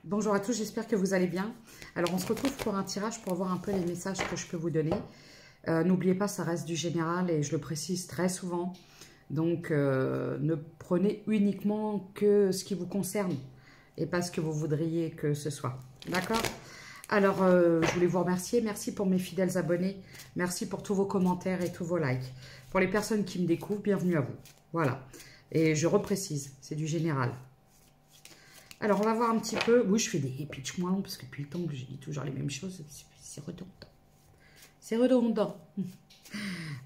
Bonjour à tous, j'espère que vous allez bien. Alors, on se retrouve pour un tirage pour voir un peu les messages que je peux vous donner. N'oubliez pas, ça reste du général et je le précise très souvent. Donc, ne prenez uniquement que ce qui vous concerne et pas ce que vous voudriez que ce soit. D'accord? Alors, je voulais vous remercier. Merci pour mes fidèles abonnés. Merci pour tous vos commentaires et tous vos likes. Pour les personnes qui me découvrent, bienvenue à vous. Voilà. Et je reprécise, c'est du général. Alors, on va voir un petit peu. Oui, je fais des pitchs moins longs parce que depuis le temps que je dis toujours les mêmes choses, c'est redondant. C'est redondant.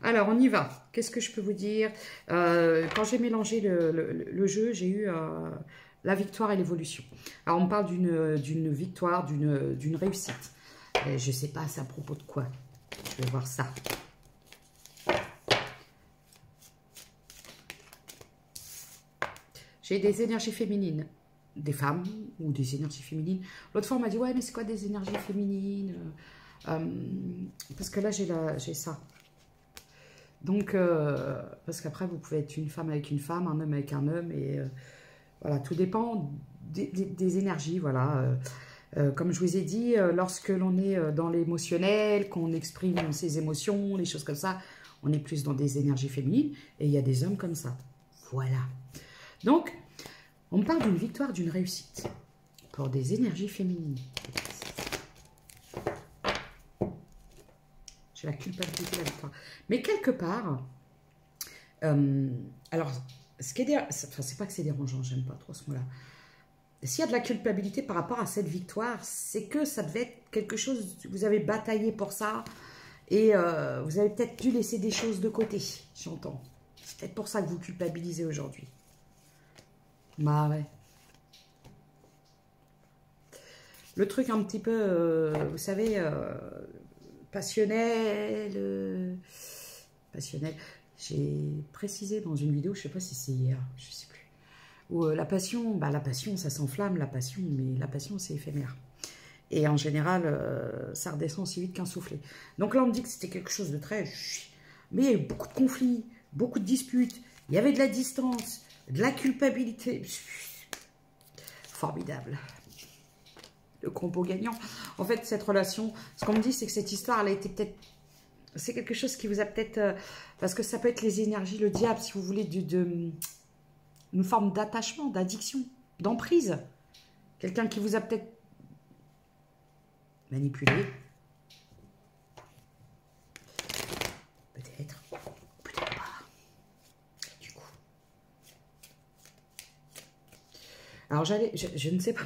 Alors, on y va. Qu'est-ce que je peux vous dire? Quand j'ai mélangé le jeu, j'ai eu la victoire et l'évolution. Alors, on me parle d'une victoire, d'une réussite. Et je ne sais pas, c'est à propos de quoi. Je vais voir ça. J'ai des énergies féminines. Des femmes ou des énergies féminines. L'autre fois, on m'a dit, ouais, mais c'est quoi des énergies féminines? Parce que là, j'ai ça. Donc, parce qu'après, vous pouvez être une femme avec une femme, un homme avec un homme, et voilà, tout dépend des énergies, voilà. Comme je vous ai dit, lorsque l'on est dans l'émotionnel, qu'on exprime ses émotions, les choses comme ça, on est plus dans des énergies féminines, et il y a des hommes comme ça. Voilà. Donc, on me parle d'une victoire, d'une réussite pour des énergies féminines. J'ai la culpabilité de la victoire. Mais quelque part, alors, ce qui est enfin, c'est pas que c'est dérangeant, j'aime pas trop ce mot-là. S'il y a de la culpabilité par rapport à cette victoire, c'est que ça devait être quelque chose, vous avez bataillé pour ça, et vous avez peut-être dû laisser des choses de côté, j'entends. C'est peut-être pour ça que vous culpabilisez aujourd'hui. Bah ouais. Le truc un petit peu, vous savez, passionnel. Passionnel. J'ai précisé dans une vidéo, je ne sais pas si c'est hier, je ne sais plus. Où la passion, bah la passion, ça s'enflamme, la passion, mais la passion, c'est éphémère. Et en général, ça redescend aussi vite qu'un soufflet. Donc là, on me dit que c'était quelque chose de très... Mais il y a eu beaucoup de conflits, beaucoup de disputes, il y avait de la distance, de la culpabilité. Formidable. Le combo gagnant. En fait, cette relation, ce qu'on me dit, c'est que cette histoire, elle a été peut-être... C'est quelque chose qui vous a peut-être... parce que ça peut être les énergies, le diable, si vous voulez, une forme d'attachement, d'addiction, d'emprise. Quelqu'un qui vous a peut-être manipulé. Peut-être. Peut-être pas. Du coup. Alors, je ne sais pas.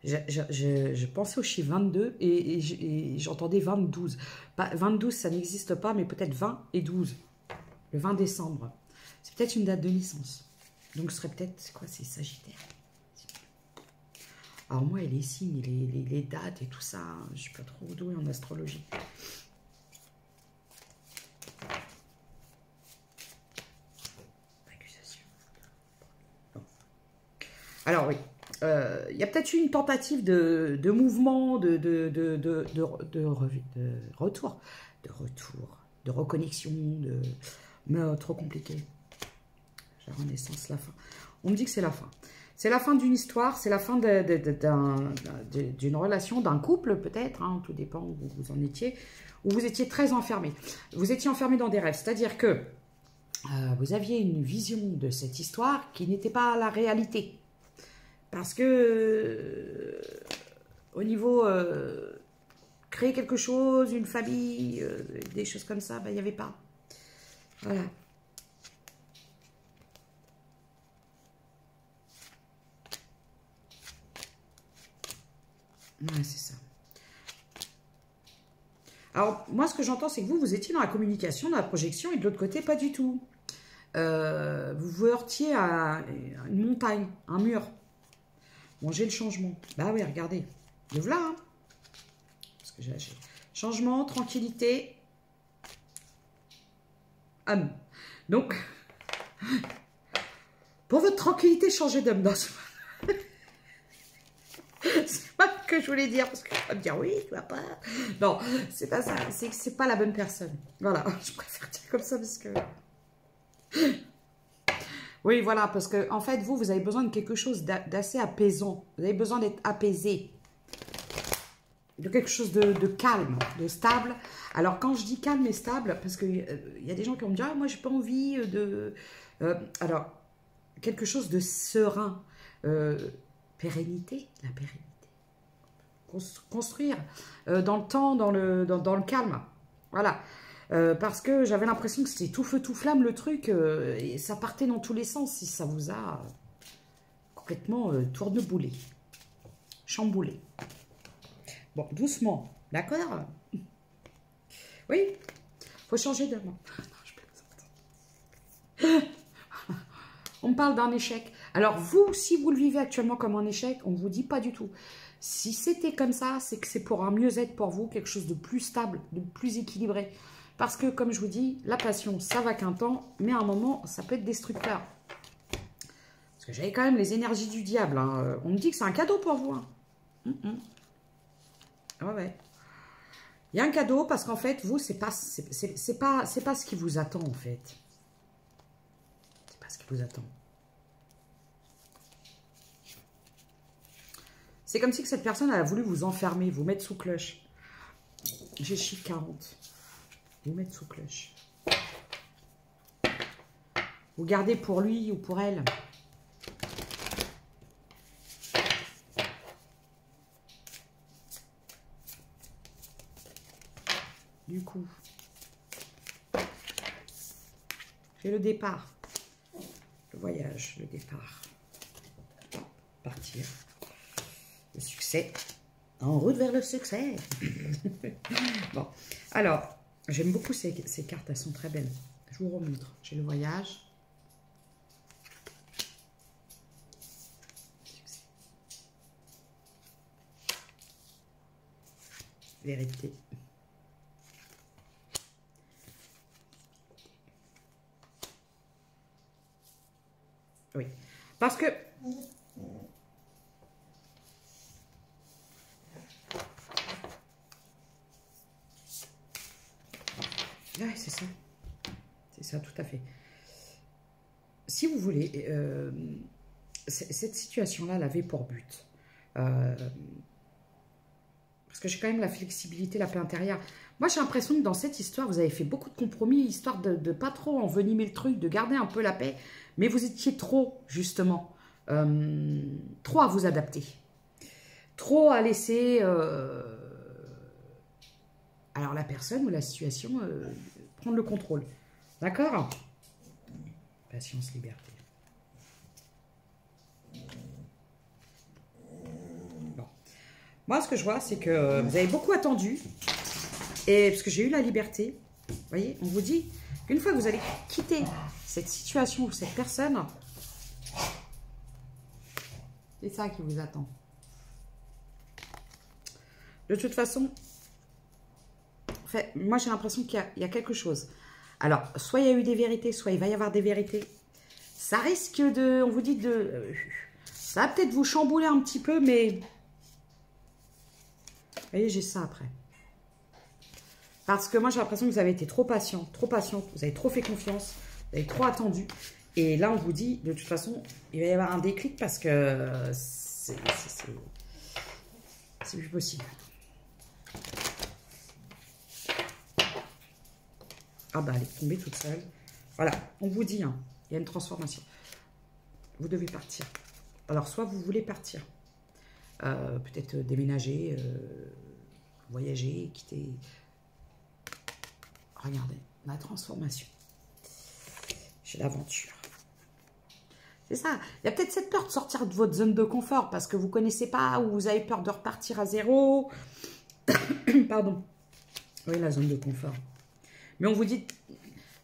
Je pensais au chiffre 22 et j'entendais 22. 22, ça n'existe pas, mais peut-être 20 et 12. Le 20 décembre. C'est peut-être une date de naissance. Donc, ce serait peut-être, c'est quoi, c'est Sagittaire. Alors, moi, et les signes, les dates et tout ça, je ne suis pas trop douée en astrologie. Accusation. Bon. Alors, oui. Il y a peut-être eu une tentative de mouvement, de retour, de reconnexion, mais trop compliqué. La renaissance, la fin. On me dit que c'est la fin. C'est la fin d'une histoire, c'est la fin d'une relation, d'un couple peut-être, hein, tout dépend où vous en étiez, où vous étiez très enfermé. Vous étiez enfermé dans des rêves, c'est-à-dire que vous aviez une vision de cette histoire qui n'était pas la réalité. Parce que, au niveau créer quelque chose, une famille, des choses comme ça, ben, il n'y avait pas. Voilà. Ouais, c'est ça. Alors, moi, ce que j'entends, c'est que vous étiez dans la communication, dans la projection, et de l'autre côté, pas du tout. Vous vous heurtiez à une montagne, un mur. Bon, j'ai le changement. Bah oui, regardez. Le voilà. Hein. Parce que j'ai lâché. Changement, tranquillité. Homme. Donc, pour votre tranquillité, changez d'homme. C'est pas ce que je voulais dire. Parce que je vais me dire, oui, tu vas pas. Non, c'est pas ça. C'est que c'est pas la bonne personne. Voilà. Je préfère dire comme ça parce que... Oui, voilà, parce que en fait, vous avez besoin de quelque chose d'assez apaisant. Vous avez besoin d'être apaisé. De quelque chose de calme, de stable. Alors, quand je dis calme et stable, parce qu'il y a des gens qui vont me dire, ah, moi, j'ai pas envie de... alors, quelque chose de serein. Pérennité, la pérennité. Construire dans le temps, dans le calme. Voilà. Parce que j'avais l'impression que c'était tout feu, tout flamme le truc. Et ça partait dans tous les sens. Si ça vous a complètement tourneboulé. Chamboulé. Bon, doucement. D'accord? Oui. Faut changer de main. On me parle d'un échec. Alors vous, si vous le vivez actuellement comme un échec, on ne vous dit pas du tout. Si c'était comme ça, c'est que c'est pour un mieux-être pour vous, quelque chose de plus stable, de plus équilibré. Parce que, comme je vous dis, la passion, ça va qu'un temps, mais à un moment, ça peut être destructeur. Parce que j'avais quand même les énergies du diable. Hein. On me dit que c'est un cadeau pour vous. Hein. Ouais. Il y a un cadeau parce qu'en fait, vous, c'est pas ce qui vous attend, en fait. C'est pas ce qui vous attend. C'est comme si que cette personne elle a voulu vous enfermer, vous mettre sous cloche. J'ai chiffre 40. Vous mettre sous cloche. Vous gardez pour lui ou pour elle. Du coup, j'ai le départ. Le voyage, le départ. Partir. Le succès. En route vers le succès. Bon, alors, j'aime beaucoup ces cartes, elles sont très belles. Je vous remontre. J'ai le voyage. Succès. Vérité. Oui, parce que... Ouais, c'est ça. C'est ça, tout à fait. Si vous voulez, cette situation-là, elle avait pour but. Parce que j'ai quand même la flexibilité, la paix intérieure. Moi, j'ai l'impression que dans cette histoire, vous avez fait beaucoup de compromis, histoire de pas trop envenimer le truc, de garder un peu la paix. Mais vous étiez trop, justement, trop à vous adapter. Trop à laisser... alors la personne ou la situation prendre le contrôle. D'accord? Patience, liberté. Bon. Moi, ce que je vois, c'est que vous avez beaucoup attendu. Et parce que j'ai eu la liberté. Vous voyez, on vous dit qu'une fois que vous allez quitter cette situation ou cette personne, c'est ça qui vous attend. De toute façon... En fait, moi, j'ai l'impression qu'il y a quelque chose. Alors, soit il y a eu des vérités, soit il va y avoir des vérités. Ça risque de... On vous dit de... ça va peut-être vous chambouler un petit peu, mais... Vous voyez, j'ai ça après. Parce que moi, j'ai l'impression que vous avez été trop patient, vous avez trop fait confiance, vous avez trop attendu. Et là, on vous dit, de toute façon, il va y avoir un déclic parce que c'est plus possible. Ah bah, elle est tombée toute seule. Voilà, on vous dit, hein, il y a une transformation. Vous devez partir. Alors, soit vous voulez partir. Peut-être déménager, voyager, quitter. Regardez, la transformation. J'ai l'aventure. C'est ça. Il y a peut-être cette peur de sortir de votre zone de confort parce que vous ne connaissez pas ou vous avez peur de repartir à zéro. Pardon. Oui, la zone de confort. Mais on vous dit...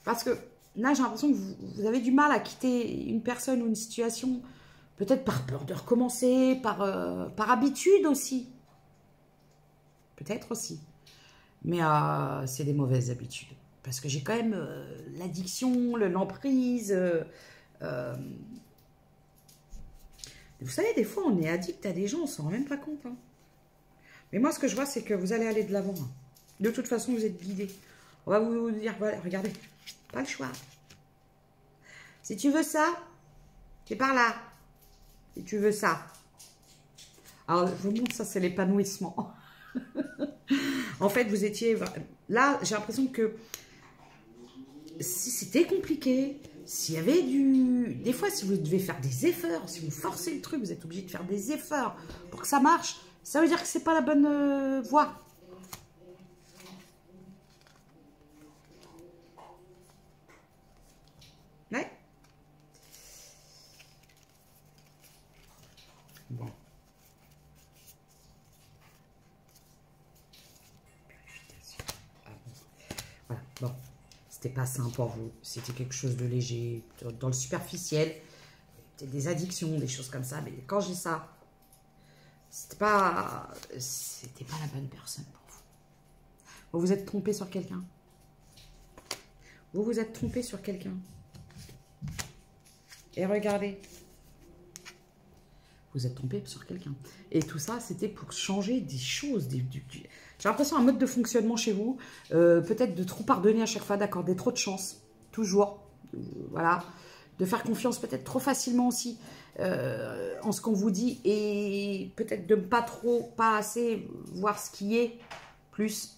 Parce que là, j'ai l'impression que vous avez du mal à quitter une personne ou une situation. Peut-être par peur de recommencer, par habitude aussi. Peut-être aussi. Mais c'est des mauvaises habitudes. Parce que j'ai quand même l'addiction, l'emprise. Vous savez, des fois, on est addict à des gens, on ne s'en rend même pas compte. Hein. Mais moi, ce que je vois, c'est que vous allez aller de l'avant. Hein. De toute façon, vous êtes guidé. On va vous dire, voilà, regardez, pas le choix. Si tu veux ça, C'est par là. Et tu veux ça. Alors, je vous montre, ça, c'est l'épanouissement. En fait, vous étiez... Là, j'ai l'impression que si c'était compliqué, s'il y avait du... Des fois, si vous devez faire des efforts, si vous forcez le truc, vous êtes obligé de faire des efforts pour que ça marche, ça veut dire que c'est pas la bonne voie. Ouais. Bon. Voilà, bon. C'était pas sain pour vous. C'était quelque chose de léger, dans le superficiel. Peut-être des addictions, des choses comme ça. Mais quand j'ai ça, c'était pas la bonne personne pour vous. Vous vous êtes trompé sur quelqu'un. Vous vous êtes trompé sur quelqu'un. Et regardez. Vous êtes trompé sur quelqu'un. Et tout ça, c'était pour changer des choses. J'ai l'impression un mode de fonctionnement chez vous. Peut-être de trop pardonner à chaque fois, d'accorder trop de chance. Toujours. Voilà. De faire confiance peut-être trop facilement aussi en ce qu'on vous dit. Et peut-être de ne pas assez voir ce qui est plus.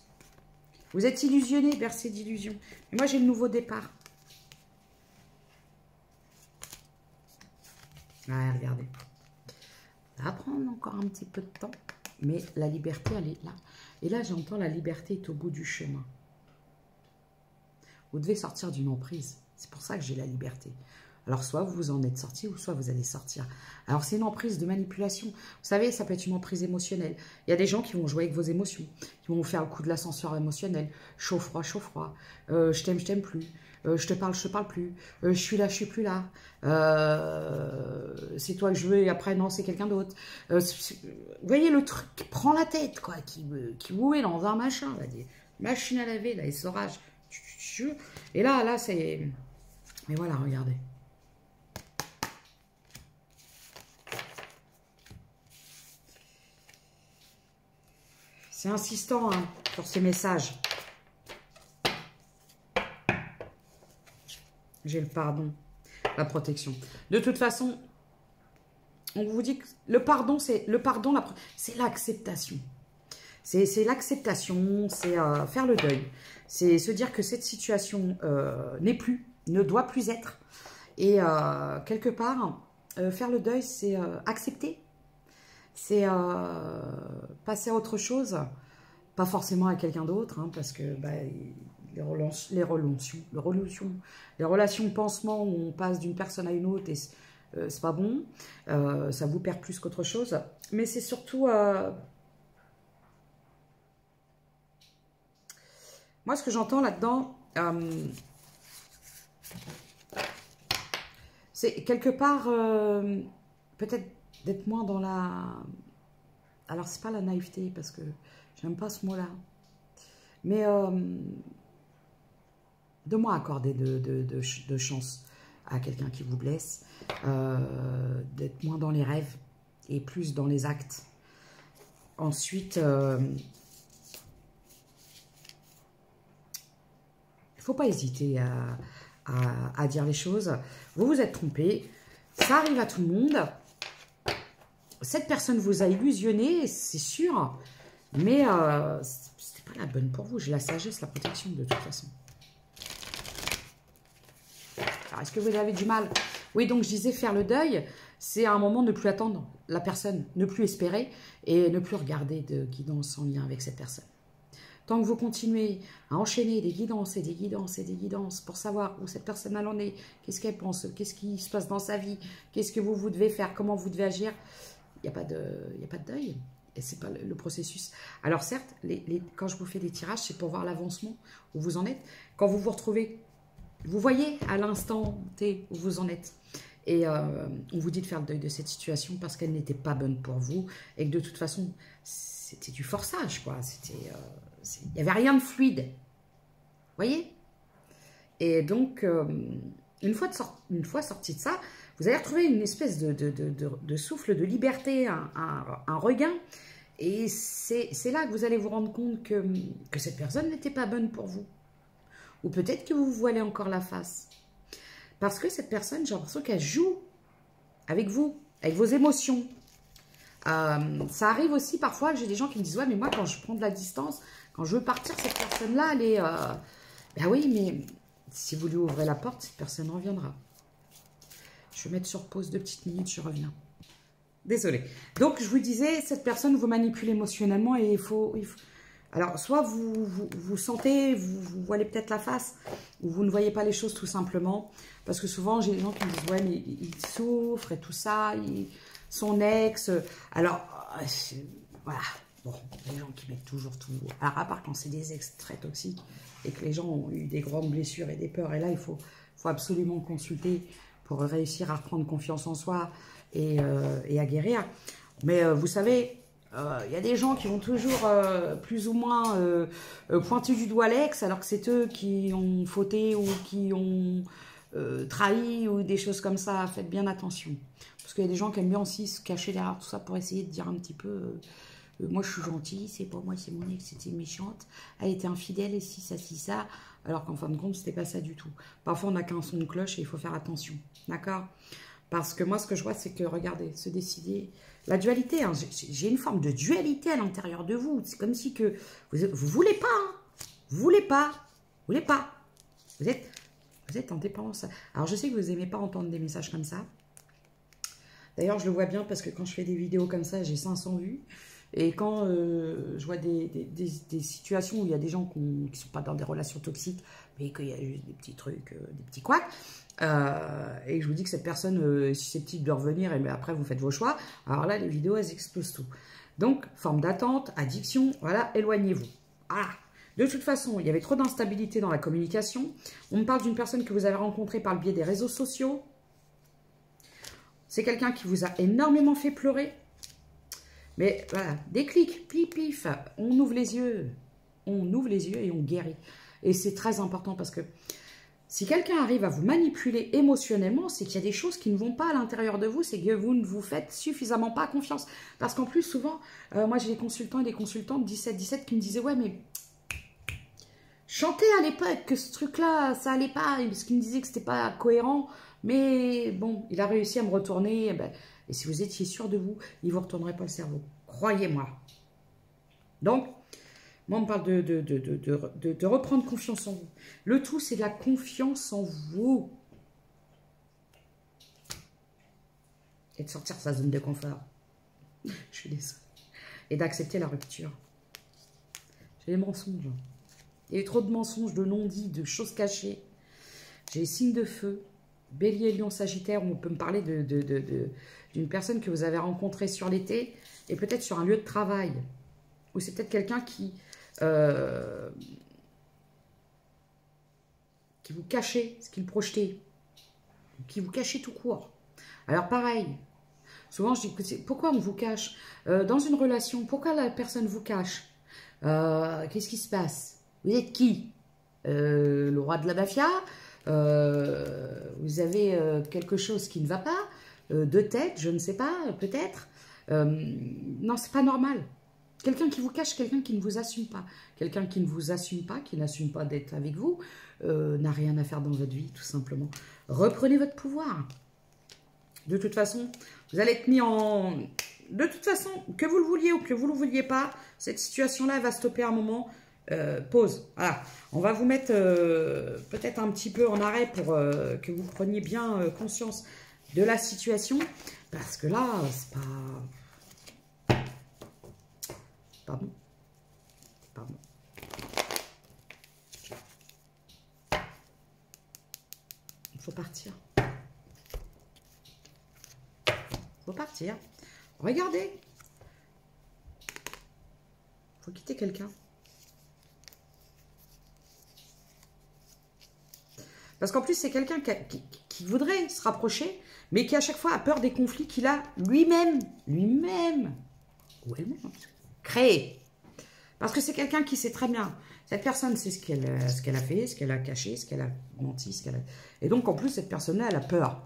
Vous êtes illusionné, bercé d'illusions. Et moi, j'ai le nouveau départ. Ouais, regardez. Ça va prendre encore un petit peu de temps, mais la liberté, elle est là. Et là, j'entends la liberté est au bout du chemin. Vous devez sortir d'une emprise. C'est pour ça que j'ai la liberté. Alors, soit vous en êtes sorti, ou soit vous allez sortir. Alors, c'est une emprise de manipulation. Vous savez, ça peut être une emprise émotionnelle. Il y a des gens qui vont jouer avec vos émotions, qui vont vous faire le coup de l'ascenseur émotionnel. Chaud-froid, chaud-froid. Je t'aime plus. Je te parle plus. Je suis là, je suis plus là. C'est toi que je veux et après, non, c'est quelqu'un d'autre. Vous voyez le truc qui prend la tête, quoi, qui vous met dans un machin, là, des machines à laver, là, essorage. Et là, c'est... Mais voilà, regardez. C'est insistant hein, sur ces messages. J'ai le pardon, la protection. De toute façon, on vous dit que le pardon, c'est l'acceptation. C'est l'acceptation, c'est faire le deuil. C'est se dire que cette situation ne doit plus être. Et quelque part, faire le deuil, c'est accepter. C'est passer à autre chose. Pas forcément à quelqu'un d'autre, hein, parce que les relations pansement où on passe d'une personne à une autre et c'est pas bon. Ça vous perd plus qu'autre chose. Mais c'est surtout... moi, ce que j'entends là-dedans, c'est quelque part, peut-être d'être moins dans la... Alors, c'est pas la naïveté, parce que j'aime pas ce mot-là. Mais de moins accorder de chance à quelqu'un qui vous blesse. D'être moins dans les rêves et plus dans les actes. Ensuite... il ne faut pas hésiter à dire les choses. Vous vous êtes trompé. Ça arrive à tout le monde. Cette personne vous a illusionné, c'est sûr. Mais ce n'était pas la bonne pour vous. J'ai la sagesse, la protection de toute façon. Alors, est-ce que vous avez du mal? Oui, donc je disais faire le deuil. C'est à un moment ne plus attendre la personne, ne plus espérer et ne plus regarder de guidance en lien avec cette personne. Tant que vous continuez à enchaîner des guidances et des guidances et des guidances pour savoir où cette personne en est, qu'est-ce qu'elle pense, qu'est-ce qui se passe dans sa vie, qu'est-ce que vous devez faire, comment vous devez agir, il n'y a pas de deuil. Et ce n'est pas le processus. Alors certes, quand je vous fais des tirages, c'est pour voir l'avancement, où vous en êtes. Quand vous vous retrouvez, vous voyez à l'instant T où vous en êtes. Et on vous dit de faire le deuil de cette situation parce qu'elle n'était pas bonne pour vous. Et que de toute façon, c'était du forçage, quoi. Il n'y avait rien de fluide. Vous voyez? Et donc, une fois sorti de ça, vous allez retrouver une espèce de souffle de liberté, un regain. Et c'est là que vous allez vous rendre compte que cette personne n'était pas bonne pour vous. Ou peut-être que vous vous voilez encore la face. Parce que cette personne, j'ai l'impression qu'elle joue avec vous, avec vos émotions. Ça arrive aussi parfois, j'ai des gens qui me disent « Ouais, mais moi, quand je prends de la distance, quand je veux partir, cette personne-là, elle est... Ben oui, mais si vous lui ouvrez la porte, cette personne reviendra. » Je vais mettre sur pause 2 petites minutes, je reviens. Désolée. Donc, je vous disais, cette personne vous manipule émotionnellement et il faut... Alors, soit vous sentez, vous voyez peut-être la face, ou vous ne voyez pas les choses tout simplement. Parce que souvent, j'ai des gens qui me disent « Ouais, mais il souffre et tout ça, son ex... » Alors, voilà. Bon, les gens qui mettent toujours tout... Alors, à part quand c'est des ex très toxiques et que les gens ont eu des grandes blessures et des peurs. Et là, il faut absolument consulter pour réussir à reprendre confiance en soi et à guérir. Mais vous savez... Il y a des gens qui vont toujours plus ou moins pointer du doigt l'ex alors que c'est eux qui ont fauté ou qui ont trahi ou des choses comme ça. Faites bien attention. Parce qu'il y a des gens qui aiment bien aussi se cacher derrière tout ça pour essayer de dire un petit peu moi je suis gentille, c'est pas moi, c'est mon ex, c'était méchante, elle était infidèle et si ça. Alors qu'en fin de compte, c'était pas ça du tout. Parfois on n'a qu'un son de cloche et il faut faire attention. D'accord ? Parce que moi ce que je vois c'est que, regardez, se décider... La dualité, hein, j'ai une forme de dualité à l'intérieur de vous. C'est comme si que vous voulez pas, hein, vous voulez pas. Vous êtes en dépendance. Alors, je sais que vous n'aimez pas entendre des messages comme ça. D'ailleurs, je le vois bien parce que quand je fais des vidéos comme ça, j'ai 500 vues. Et quand je vois des situations où il y a des gens qui ne sont pas dans des relations toxiques, mais qu'il y a juste des petits trucs, des petits couacs, et je vous dis que cette personne est susceptible de revenir, et après vous faites vos choix, alors là, les vidéos, elles explosent tout. Donc, forme d'attente, addiction, voilà, éloignez-vous. Voilà. De toute façon, il y avait trop d'instabilité dans la communication. On me parle d'une personne que vous avez rencontrée par le biais des réseaux sociaux. C'est quelqu'un qui vous a énormément fait pleurer. Mais voilà, déclic, pif, pif, on ouvre les yeux. On ouvre les yeux et on guérit. Et c'est très important parce que si quelqu'un arrive à vous manipuler émotionnellement, c'est qu'il y a des choses qui ne vont pas à l'intérieur de vous, c'est que vous ne vous faites suffisamment pas confiance. Parce qu'en plus, souvent, moi j'ai des consultants et des consultantes 17-17 qui me disaient « Ouais, mais chanter à l'époque que ce truc-là, ça allait pas, parce qu'il me disait que c'était pas cohérent, mais bon, il a réussi à me retourner. » Et si vous étiez sûr de vous, il ne vous retournerait pas le cerveau. Croyez-moi. Donc, moi, on me parle de reprendre confiance en vous. Le tout, c'est de la confiance en vous. Et de sortir de sa zone de confort. Je suis désolée. Et d'accepter la rupture. J'ai des mensonges. Il y a eu trop de mensonges, de non-dits, de choses cachées. J'ai les signes de feu. Bélier, Lion, Sagittaire, où on peut me parler d'une personne que vous avez rencontrée sur l'été et peut-être sur un lieu de travail. Ou c'est peut-être quelqu'un qui vous cachait ce qu'il projetait, qui vous cachait tout court. Alors pareil, souvent je dis, pourquoi on vous cache dans une relation, pourquoi la personne vous cache? Qu'est-ce qui se passe? Vous êtes qui? Le roi de la mafia? Vous avez quelque chose qui ne va pas? Deux têtes, je ne sais pas, peut-être. Non, c'est pas normal. Quelqu'un qui vous cache, quelqu'un qui ne vous assume pas. Quelqu'un qui ne vous assume pas, qui n'assume pas d'être avec vous, n'a rien à faire dans votre vie, tout simplement. Reprenez votre pouvoir. De toute façon, vous allez être mis en... De toute façon, que vous le vouliez ou que vous ne le vouliez pas, cette situation-là va stopper un moment. Pause. Voilà. On va vous mettre peut-être un petit peu en arrêt pour que vous preniez bien conscience de la situation. Parce que là, c'est pas bon. Pas bon. Il faut partir. Il faut partir. Regardez. Il faut quitter quelqu'un. Parce qu'en plus, c'est quelqu'un qui voudrait se rapprocher, mais qui à chaque fois a peur des conflits qu'il a lui-même, ou elle-même, créé. Parce que c'est quelqu'un qui sait très bien. Cette personne sait ce qu'elle a fait, ce qu'elle a caché, ce qu'elle a menti, ce qu'elle a... Et donc, en plus, cette personne-là, elle a peur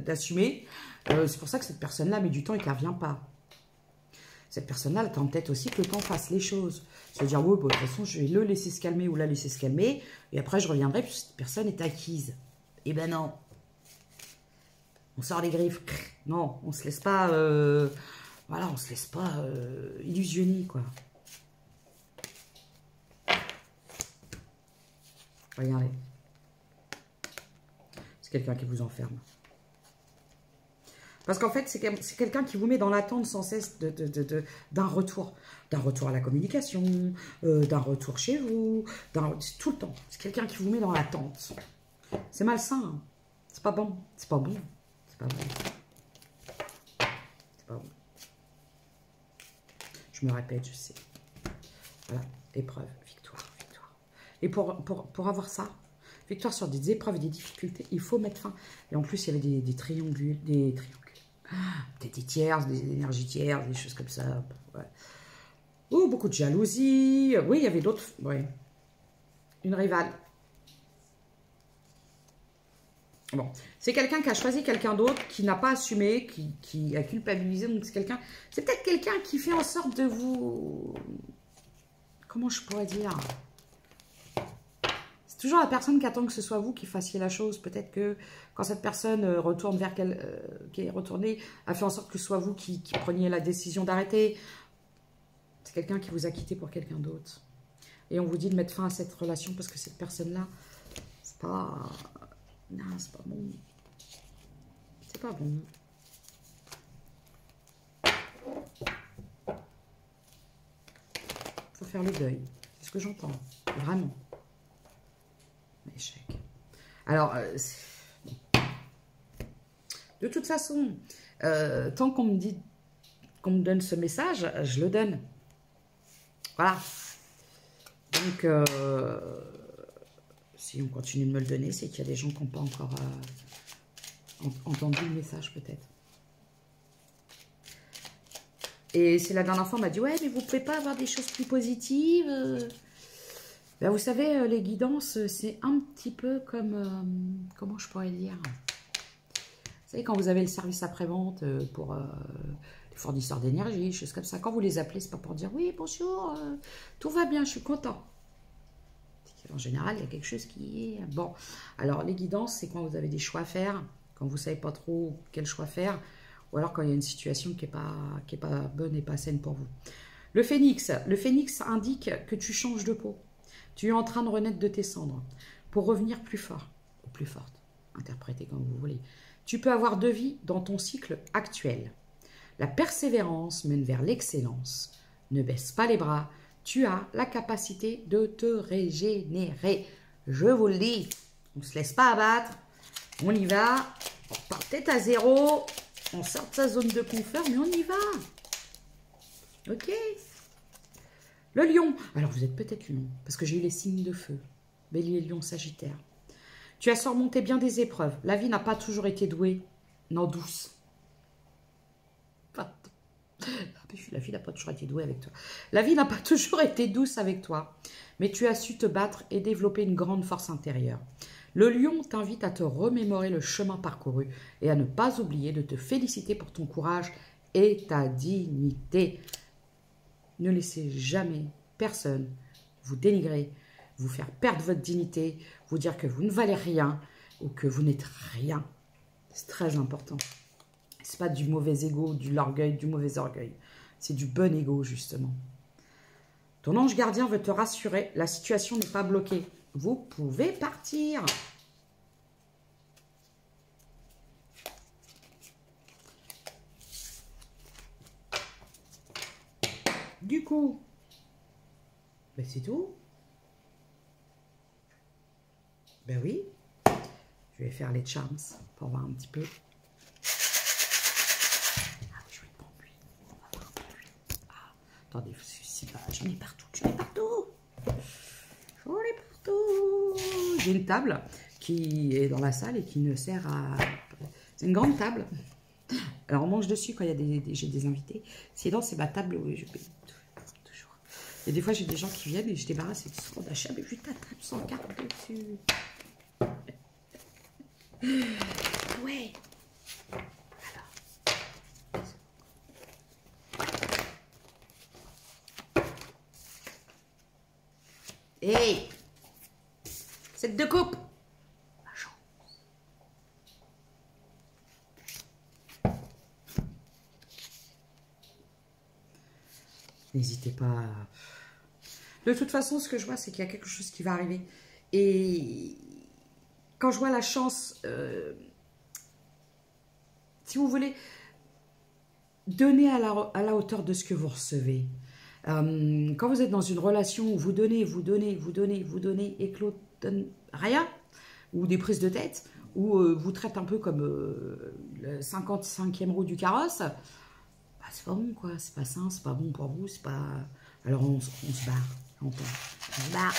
d'assumer. C'est pour ça que cette personne-là met du temps et qu'elle ne revient pas. Cette personne-là, elle attend peut-être aussi que le temps fasse les choses. Se dire, oui, bon, de toute façon, je vais le laisser se calmer ou la laisser se calmer. Et après, je reviendrai, puis cette personne est acquise. Eh ben non. On sort les griffes. Non, on se laisse pas... voilà, on se laisse pas illusionner, quoi. Regardez. C'est quelqu'un qui vous enferme. Parce qu'en fait, c'est quelqu'un qui vous met dans l'attente sans cesse d'un retour. D'un retour à la communication, d'un retour chez vous, tout le temps. C'est quelqu'un qui vous met dans l'attente. C'est malsain. Hein. C'est pas bon. C'est pas bon. C'est pas bon. C'est pas bon. Je me répète, je sais. Voilà. Épreuve, victoire, victoire. Et pour avoir ça, victoire sur des épreuves et des difficultés, il faut mettre fin. Et en plus, il y avait des triangules, peut-être des tierces, des énergies tierces, des choses comme ça. Ouais. Oh, beaucoup de jalousie. Oui, il y avait d'autres. Oui. Une rivale. Bon. C'est quelqu'un qui a choisi quelqu'un d'autre, qui n'a pas assumé, qui a culpabilisé. Donc, c'est peut-être quelqu'un qui fait en sorte de vous... Comment je pourrais dire? C'est toujours la personne qui attend que ce soit vous qui fassiez la chose. Peut-être que quand cette personne retourne vers qui est retournée, a fait en sorte que ce soit vous qui preniez la décision d'arrêter. C'est quelqu'un qui vous a quitté pour quelqu'un d'autre. Et on vous dit de mettre fin à cette relation parce que cette personne-là, c'est pas... Non, c'est pas bon. C'est pas bon. Faut faire le deuil. C'est ce que j'entends. Vraiment. Échec. Alors, bon. De toute façon, tant qu'on me dit, qu'on me donne ce message, je le donne. Voilà. Donc, si on continue de me le donner, c'est qu'il y a des gens qui n'ont pas encore entendu le message, peut-être. Et c'est la dernière fois, on m'a dit, ouais, mais vous ne pouvez pas avoir des choses plus positives. Ben, vous savez, les guidances, c'est un petit peu comme, comment je pourrais dire? Vous savez, quand vous avez le service après-vente pour les fournisseurs d'énergie, choses comme ça, quand vous les appelez, c'est pas pour dire, oui, bonjour, tout va bien, je suis content. En général, il y a quelque chose qui est... Bon, alors les guidances, c'est quand vous avez des choix à faire, quand vous ne savez pas trop quel choix faire, ou alors quand il y a une situation qui est pas bonne et pas saine pour vous. Le phénix indique que tu changes de peau. Tu es en train de renaître de tes cendres pour revenir plus fort, ou plus forte, interprétez comme vous voulez. Tu peux avoir deux vies dans ton cycle actuel. La persévérance mène vers l'excellence. Ne baisse pas les bras. Tu as la capacité de te régénérer. Je vous le dis, on ne se laisse pas abattre. On y va. On part peut-être à zéro. On sort de sa zone de confort, mais on y va. Ok. Le lion. Alors, vous êtes peut-être lion, parce que j'ai eu les signes de feu. Bélier, lion, sagittaire. Tu as surmonté bien des épreuves. La vie n'a pas toujours été douée, non douce. La vie n'a pas toujours été douée avec toi. La vie n'a pas toujours été douce avec toi, mais tu as su te battre et développer une grande force intérieure. Le lion t'invite à te remémorer le chemin parcouru et à ne pas oublier de te féliciter pour ton courage et ta dignité. Ne laissez jamais personne vous dénigrer, vous faire perdre votre dignité, vous dire que vous ne valez rien ou que vous n'êtes rien. C'est très important. Ce n'est pas du mauvais ego, du mauvais orgueil. C'est du bon ego, justement. Ton ange gardien veut te rassurer, la situation n'est pas bloquée. Vous pouvez partir. Du coup, ben c'est tout. Ben oui. Je vais faire les charms pour voir un petit peu. Attendez, j'en ai partout, j'en ai partout. J'en ai partout. J'ai une table qui est dans la salle et qui ne sert à... C'est une grande table. Alors, on mange dessus quand j'ai des invités. Sinon, c'est ma table où je paye toujours. Et des fois, j'ai des gens qui viennent et je débarrasse et qui sont d'achat. Mais vu ta table sans carte dessus. Ouais. Hey, cette de coupe. La chance. N'hésitez pas à... De toute façon, ce que je vois, c'est qu'il y a quelque chose qui va arriver. Et quand je vois la chance, si vous voulez, donner à la hauteur de ce que vous recevez. Quand vous êtes dans une relation où vous donnez, vous donnez, vous donnez, vous donnez, et que l'autre donne rien, ou des prises de tête, ou vous traite un peu comme le 55e roue du carrosse, bah, c'est pas bon, quoi. C'est pas sain, c'est pas bon pour vous, c'est pas... Alors on se barre, on se barre.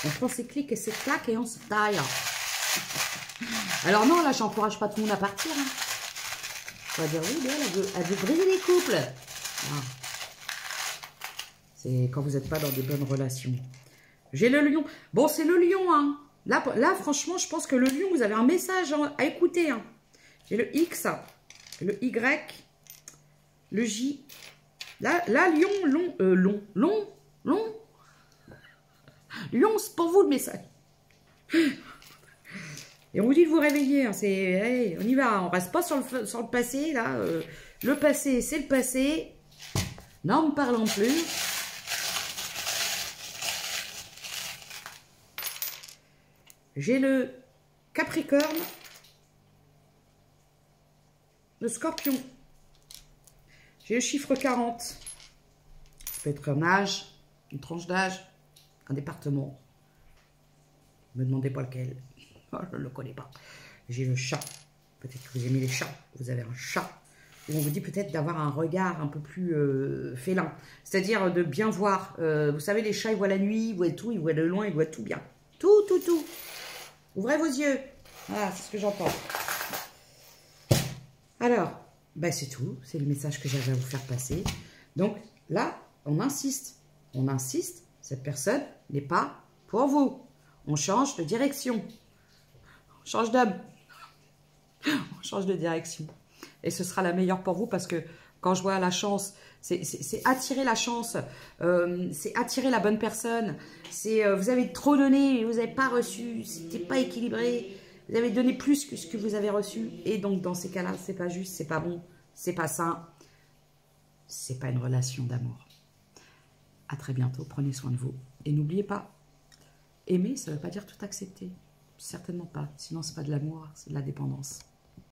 On prend ses clics et ses claques et on se taille. Alors non, là, j'encourage pas tout le monde à partir. Hein. On va dire, oui, elle veut briser les couples. Ah. C'est quand vous n'êtes pas dans des bonnes relations. J'ai le lion. Bon, c'est le lion, hein. Là, franchement, je pense que le lion, vous avez un message à écouter. Hein. J'ai le X, le Y, le J. Là lion, long. Lion, c'est pour vous le message. Et on vous dit de vous réveiller. Hein. Hey, on y va. On reste pas sur le passé, là. Le passé, c'est le passé. N'en parlons plus. J'ai le Capricorne, le Scorpion. J'ai le chiffre 40. Ça peut être un âge, une tranche d'âge, un département. Ne me demandez pas lequel. Je ne le connais pas. J'ai le chat. Peut-être que vous aimez les chats. Vous avez un chat. Et on vous dit peut-être d'avoir un regard un peu plus félin. C'est-à-dire de bien voir. Vous savez, les chats, ils voient la nuit, ils voient tout, ils voient de loin, ils voient tout bien. Tout. Ouvrez vos yeux. Voilà, c'est ce que j'entends. Alors, ben c'est tout. C'est le message que j'avais à vous faire passer. Donc, là, on insiste. On insiste. Cette personne n'est pas pour vous. On change de direction. On change d'homme. On change de direction. Et ce sera la meilleure pour vous parce que quand je vois la chance, c'est attirer la chance, c'est attirer la bonne personne. Vous avez trop donné, vous n'avez pas reçu, c'était pas équilibré. Vous avez donné plus que ce que vous avez reçu. Et donc, dans ces cas-là, c'est pas juste, c'est pas bon, c'est pas sain. C'est pas une relation d'amour. À très bientôt, prenez soin de vous. Et n'oubliez pas, aimer, ça ne veut pas dire tout accepter. Certainement pas. Sinon, c'est pas de l'amour, c'est de la dépendance.